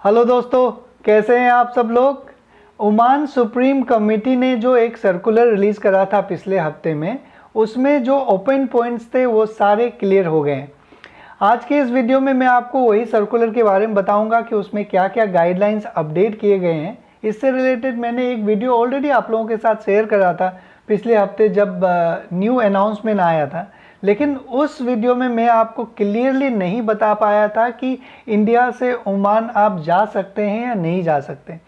Hello दोस्तों, कैसे हैं आप सब लोग। ओमान सुप्रीम कमेटी ने जो एक सर्कुलर रिलीज़ करा था पिछले हफ्ते में, उसमें जो ओपन पॉइंट्स थे वो सारे क्लियर हो गए हैं। आज के इस वीडियो में मैं आपको वही सर्कुलर के बारे में बताऊंगा कि उसमें क्या क्या गाइडलाइंस अपडेट किए गए हैं। इससे रिलेटेड मैंने एक वीडियो ऑलरेडी आप लोगों के साथ शेयर करा था पिछले हफ्ते जब न्यू अनाउंसमेंट आया था, लेकिन उस वीडियो में मैं आपको क्लियरली नहीं बता पाया था कि इंडिया से ओमान आप जा सकते हैं या नहीं जा सकते,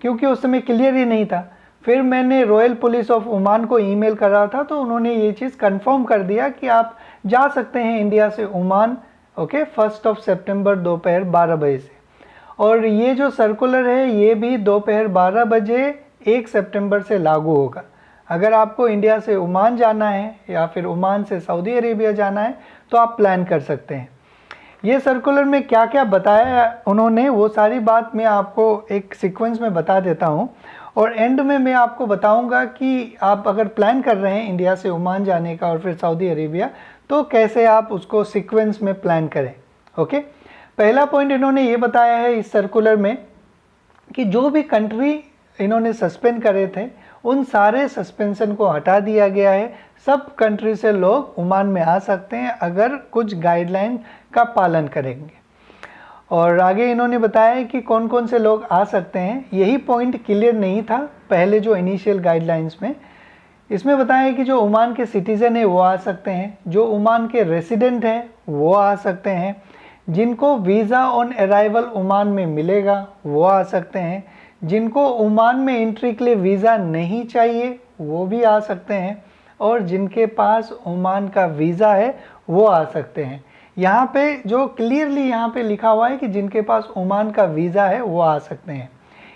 क्योंकि उस समय क्लियर ही नहीं था। फिर मैंने रॉयल पुलिस ऑफ ओमान को ईमेल करा था, तो उन्होंने ये चीज़ कंफर्म कर दिया कि आप जा सकते हैं इंडिया से ओमान, ओके, 1 सितंबर दोपहर 12 बजे से। और ये जो सर्कुलर है ये भी दोपहर 12 बजे 1 सितंबर से लागू होगा। अगर आपको इंडिया से ओमान जाना है या फिर ओमान से सऊदी अरेबिया जाना है तो आप प्लान कर सकते हैं। ये सर्कुलर में क्या क्या बताया उन्होंने वो सारी बात मैं आपको एक सीक्वेंस में बता देता हूँ, और एंड में मैं आपको बताऊंगा कि आप अगर प्लान कर रहे हैं इंडिया से ओमान जाने का और फिर सऊदी अरेबिया, तो कैसे आप उसको सीक्वेंस में प्लान करें। ओके, पहला पॉइंट इन्होंने ये बताया है इस सर्कुलर में कि जो भी कंट्री इन्होंने सस्पेंड करे थे उन सारे सस्पेंशन को हटा दिया गया है। सब कंट्री से लोग ओमान में आ सकते हैं अगर कुछ गाइडलाइन का पालन करेंगे। और आगे इन्होंने बताया कि कौन कौन से लोग आ सकते हैं। यही पॉइंट क्लियर नहीं था पहले जो इनिशियल गाइडलाइंस में। इसमें बताया कि जो ओमान के सिटीज़न है वो आ सकते हैं, जो ओमान के रेसिडेंट हैं वो आ सकते हैं, जिनको वीज़ा ऑन अराइवल ओमान में मिलेगा वो आ सकते हैं, जिनको ओमान में एंट्री के लिए वीज़ा नहीं चाहिए वो भी आ सकते हैं, और जिनके पास ओमान का वीज़ा है वो आ सकते हैं। यहाँ पे जो क्लियरली यहाँ पे लिखा हुआ है कि जिनके पास ओमान का वीज़ा है वो आ सकते हैं।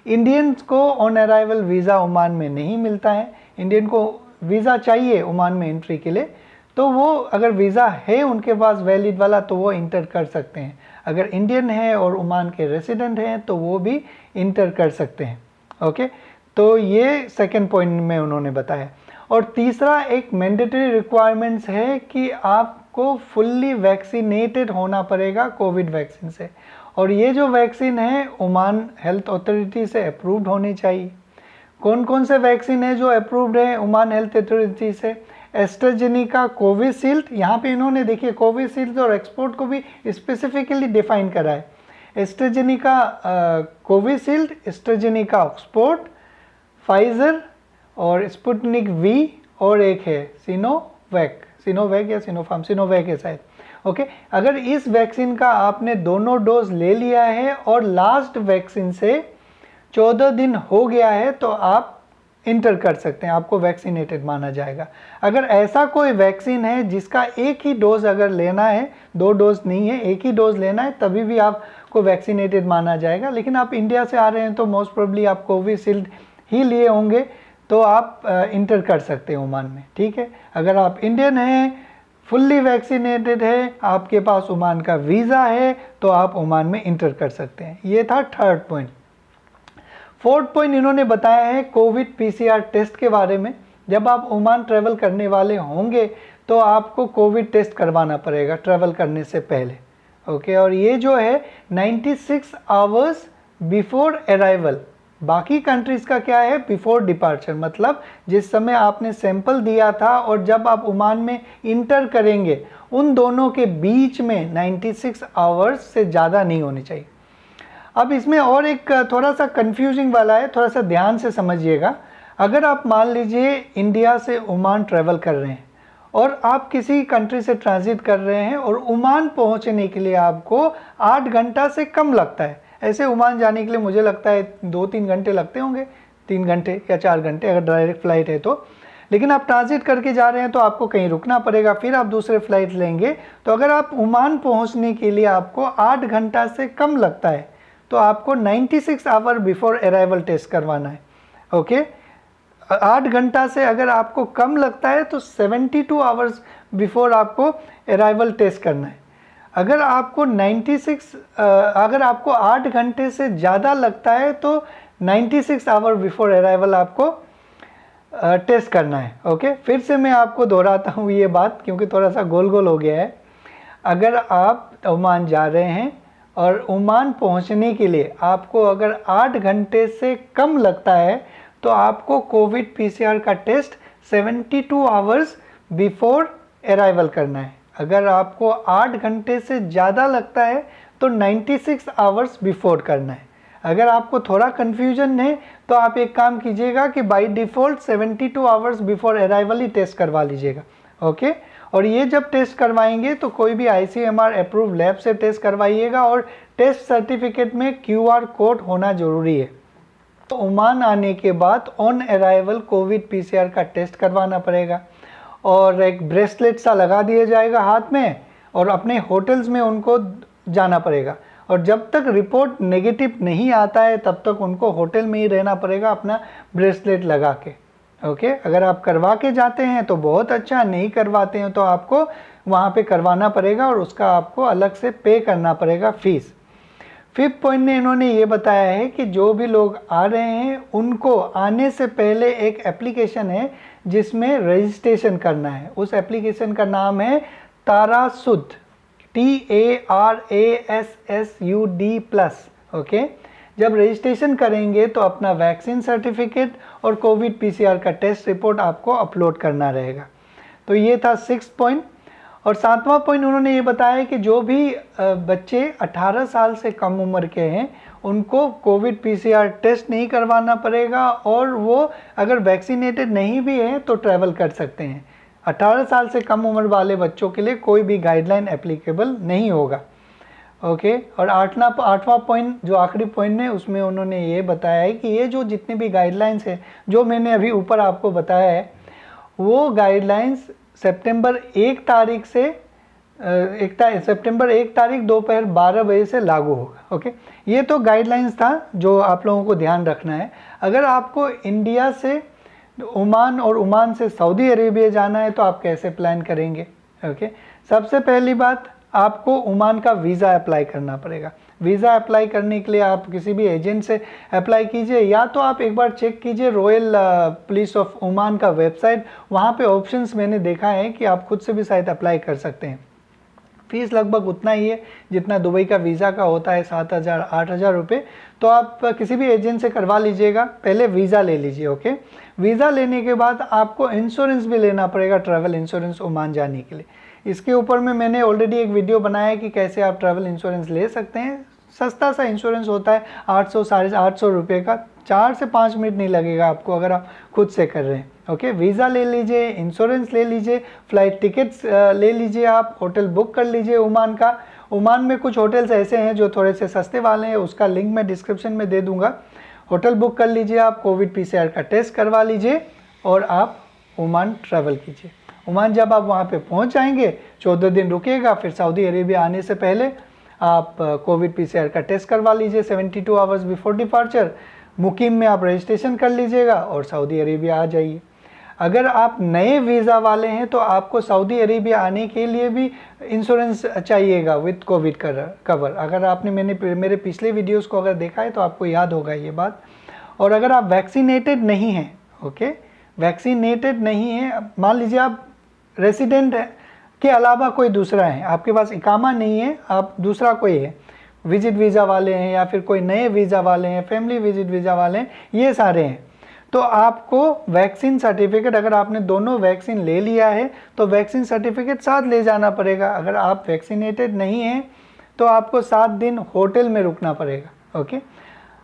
इंडियंस को ऑन अराइवल वीज़ा ओमान में नहीं मिलता है। इंडियन को वीज़ा चाहिए ओमान में एंट्री के लिए, तो वो अगर वीज़ा है उनके पास वैलिड वाला तो वो इंटर कर सकते हैं। अगर इंडियन है और ओमान के रेसिडेंट हैं तो वो भी इंटर कर सकते हैं। ओके, तो ये सेकंड पॉइंट में उन्होंने बताया। और तीसरा एक मैंडेटरी रिक्वायरमेंट्स है कि आपको फुल्ली वैक्सीनेटेड होना पड़ेगा कोविड वैक्सीन से, और ये जो वैक्सीन है ओमान हेल्थ अथॉरिटी से अप्रूव्ड होनी चाहिए। कौन कौन से वैक्सीन है जो अप्रूव्ड है ओमान हेल्थ अथॉरिटी से? AstraZeneca, Covishield. यहाँ पे इन्होंने देखिए कोविशील्ड और एक्सपोर्ट को भी स्पेसिफिकली डिफाइन करा है। AstraZeneca Covishield, AstraZeneca Oxford, Pfizer और स्पुतनिक वी, और एक है सिनोवैक या सिनोफार्म, सिनोवैक है शायद। ओके, अगर इस वैक्सीन का आपने दोनों डोज ले लिया है और लास्ट वैक्सीन से 14 दिन हो गया है तो आप इंटर कर सकते हैं, आपको वैक्सीनेटेड माना जाएगा। अगर ऐसा कोई वैक्सीन है जिसका एक ही डोज अगर लेना है, 2 डोज नहीं है, एक ही डोज लेना है, तभी भी आपको वैक्सीनेटेड माना जाएगा। लेकिन आप इंडिया से आ रहे हैं तो मोस्ट प्रोबेबली आप कोविशील्ड ही लिए होंगे, तो आप इंटर कर सकते हैं ओमान में। ठीक है, अगर आप इंडियन हैं, फुल्ली वैक्सीनेटेड है, आपके पास ओमान का वीज़ा है, तो आप ओमान में इंटर कर सकते हैं। ये था थर्ड पॉइंट। फोर्थ पॉइंट इन्होंने बताया है कोविड पीसीआर टेस्ट के बारे में। जब आप ओमान ट्रैवल करने वाले होंगे तो आपको कोविड टेस्ट करवाना पड़ेगा ट्रैवल करने से पहले। ओके, और ये जो है 96 आवर्स बिफोर अराइवल। बाकी कंट्रीज़ का क्या है? बिफोर डिपार्चर, मतलब जिस समय आपने सैंपल दिया था और जब आप ओमान में इंटर करेंगे उन दोनों के बीच में 96 आवर्स से ज़्यादा नहीं होनी चाहिए। अब इसमें और एक थोड़ा सा कंफ्यूजिंग वाला है, थोड़ा सा ध्यान से समझिएगा। अगर आप मान लीजिए इंडिया से ओमान ट्रैवल कर रहे हैं और आप किसी कंट्री से ट्रांजिट कर रहे हैं और ओमान पहुंचने के लिए आपको 8 घंटा से कम लगता है। ऐसे ओमान जाने के लिए मुझे लगता है 2-3 घंटे लगते होंगे, 3 घंटे या 4 घंटे अगर डायरेक्ट फ़्लाइट है तो। लेकिन आप ट्रांजिट करके जा रहे हैं तो आपको कहीं रुकना पड़ेगा, फिर आप दूसरे फ्लाइट लेंगे। तो अगर आप ओमान पहुँचने के लिए आपको 8 घंटा से कम लगता है तो आपको 96 आवर बिफोर अराइवल टेस्ट करवाना है। ओके, 8 घंटा से अगर आपको कम लगता है तो 72 आवर्स बिफोर आपको अराइवल टेस्ट करना है। अगर आपको 8 घंटे से ज़्यादा लगता है तो 96 आवर बिफोर अराइवल आपको टेस्ट करना है। ओके, फिर से मैं आपको दोहराता हूँ ये बात क्योंकि थोड़ा सा गोल गोल हो गया है। अगर आप ओमान जा रहे हैं और ओमान पहुंचने के लिए आपको अगर 8 घंटे से कम लगता है तो आपको कोविड पीसीआर का टेस्ट 72 आवर्स बिफोर अराइवल करना है। अगर आपको 8 घंटे से ज़्यादा लगता है तो 96 आवर्स बिफोर करना है। अगर आपको थोड़ा कन्फ्यूजन है तो आप एक काम कीजिएगा कि by default 72 hours before arrival ही टेस्ट करवा लीजिएगा। ओके, और ये जब टेस्ट करवाएंगे तो कोई भी ICMR अप्रूव लैब से टेस्ट करवाइएगा और टेस्ट सर्टिफिकेट में QR कोड होना ज़रूरी है। तो ओमान आने के बाद ऑन अराइवल कोविड पीसीआर का टेस्ट करवाना पड़ेगा और एक ब्रेसलेट सा लगा दिया जाएगा हाथ में और अपने होटल्स में उनको जाना पड़ेगा। और जब तक रिपोर्ट नेगेटिव नहीं आता है तब तक उनको होटल में ही रहना पड़ेगा अपना ब्रेसलेट लगा के। ओके, अगर आप करवा के जाते हैं तो बहुत अच्छा, नहीं करवाते हैं तो आपको वहाँ पे करवाना पड़ेगा और उसका आपको अलग से पे करना पड़ेगा फीस। 5th पॉइंट में इन्होंने ये बताया है कि जो भी लोग आ रहे हैं उनको आने से पहले एक एप्लीकेशन है जिसमें रजिस्ट्रेशन करना है। उस एप्लीकेशन का नाम है तारासुद, TARASSUD+। ओके, जब रजिस्ट्रेशन करेंगे तो अपना वैक्सीन सर्टिफिकेट और कोविड पीसीआर का टेस्ट रिपोर्ट आपको अपलोड करना रहेगा। तो ये था 6th पॉइंट। और 7वां पॉइंट उन्होंने ये बताया कि जो भी बच्चे 18 साल से कम उम्र के हैं उनको कोविड पीसीआर टेस्ट नहीं करवाना पड़ेगा और वो अगर वैक्सीनेटेड नहीं भी हैं तो ट्रैवल कर सकते हैं। 18 साल से कम उम्र वाले बच्चों के लिए कोई भी गाइडलाइन एप्लीकेबल नहीं होगा। ओके, और 8वां पॉइंट जो आखिरी पॉइंट है उसमें उन्होंने ये बताया है कि ये जो जितने भी गाइडलाइंस हैं जो मैंने अभी ऊपर आपको बताया है वो गाइडलाइंस सितंबर 1 तारीख से सितंबर 1 तारीख दोपहर 12 बजे से लागू होगा। ओके, ये तो गाइडलाइंस था जो आप लोगों को ध्यान रखना है। अगर आपको इंडिया से ओमान और ओमान से सऊदी अरेबिया जाना है तो आप कैसे प्लान करेंगे? ओके, सबसे पहली बात आपको ओमान का वीज़ा अप्लाई करना पड़ेगा। वीज़ा अप्लाई करने के लिए आप किसी भी एजेंट से अप्लाई कीजिए या तो आप एक बार चेक कीजिए रॉयल पुलिस ऑफ ओमान का वेबसाइट, वहाँ पे ऑप्शंस मैंने देखा है कि आप खुद से भी शायद अप्लाई कर सकते हैं। फीस लगभग उतना ही है जितना दुबई का वीज़ा का होता है, 7,000-8,000 रुपये। तो आप किसी भी एजेंट से करवा लीजिएगा, पहले वीज़ा ले लीजिए। ओके, वीज़ा लेने के बाद आपको इंश्योरेंस भी लेना पड़ेगा, ट्रैवल इंश्योरेंस ओमान जाने के लिए। इसके ऊपर में मैंने ऑलरेडी एक वीडियो बनाया है कि कैसे आप ट्रैवल इंश्योरेंस ले सकते हैं। सस्ता सा इंश्योरेंस होता है 800-850 रुपये का, 4 से 5 मिनट नहीं लगेगा आपको अगर आप खुद से कर रहे हैं। ओके, वीज़ा ले लीजिए, इंश्योरेंस ले लीजिए, फ़्लाइट टिकट्स ले लीजिए, आप होटल बुक कर लीजिए ओमान का। ओमान में कुछ होटल्स ऐसे हैं जो थोड़े से सस्ते वाले हैं, उसका लिंक मैं डिस्क्रिप्शन में दे दूँगा। होटल बुक कर लीजिए, आप कोविड पीसीआर का टेस्ट करवा लीजिए और आप ओमान ट्रैवल कीजिए। ओमान जब आप वहाँ पे पहुँच जाएंगे 14 दिन रुकिएगा, फिर सऊदी अरेबिया आने से पहले आप कोविड पीसीआर का टेस्ट करवा लीजिए 72 आवर्स बिफोर डिपार्चर। मुकीम में आप रजिस्ट्रेशन कर लीजिएगा और सऊदी अरेबिया आ जाइए। अगर आप नए वीज़ा वाले हैं तो आपको सऊदी अरेबिया आने के लिए भी इंश्योरेंस चाहिएगा विद कोविड कवर। अगर आपने मेरे पिछले वीडियोस को अगर देखा है तो आपको याद होगा ये बात। और अगर आप वैक्सीनेटेड नहीं हैं, ओके, वैक्सीनेटेड नहीं है, मान लीजिए आप रेसिडेंट के अलावा कोई दूसरा है, आपके पास इकामा नहीं है, आप दूसरा कोई है, विजिट वीज़ा वाले हैं या फिर कोई नए वीज़ा वाले हैं, फैमिली विजिट वीज़ा वाले हैं, ये सारे हैं, तो आपको वैक्सीन सर्टिफिकेट, अगर आपने दोनों वैक्सीन ले लिया है तो वैक्सीन सर्टिफिकेट साथ ले जाना पड़ेगा। अगर आप वैक्सीनेटेड नहीं हैं तो आपको 7 दिन होटल में रुकना पड़ेगा। ओके,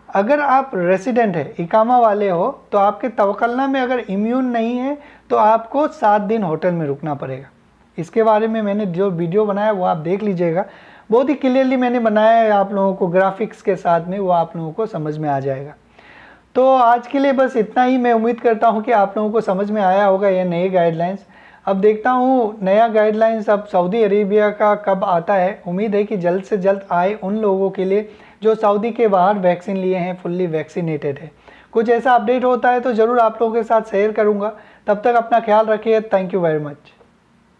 अगर आप रेसिडेंट है, इकामा वाले हो, तो आपके तवक्कलना में अगर इम्यून नहीं है तो आपको 7 दिन होटल में रुकना पड़ेगा। इसके बारे में मैंने जो वीडियो बनाया वो आप देख लीजिएगा, बहुत ही क्लियरली मैंने बनाया है आप लोगों को, ग्राफिक्स के साथ में, वो आप लोगों को समझ में आ जाएगा। तो आज के लिए बस इतना ही। मैं उम्मीद करता हूँ कि आप लोगों को समझ में आया होगा ये नए गाइडलाइंस। अब देखता हूँ नया गाइडलाइंस अब सऊदी अरेबिया का कब आता है। उम्मीद है कि जल्द से जल्द आए उन लोगों के लिए जो सऊदी के बाहर वैक्सीन लिए हैं, फुल्ली वैक्सीनेटेड है। कुछ ऐसा अपडेट होता है तो ज़रूर आप लोगों के साथ शेयर करूँगा। तब तक अपना ख्याल रखिए। Thank you very much.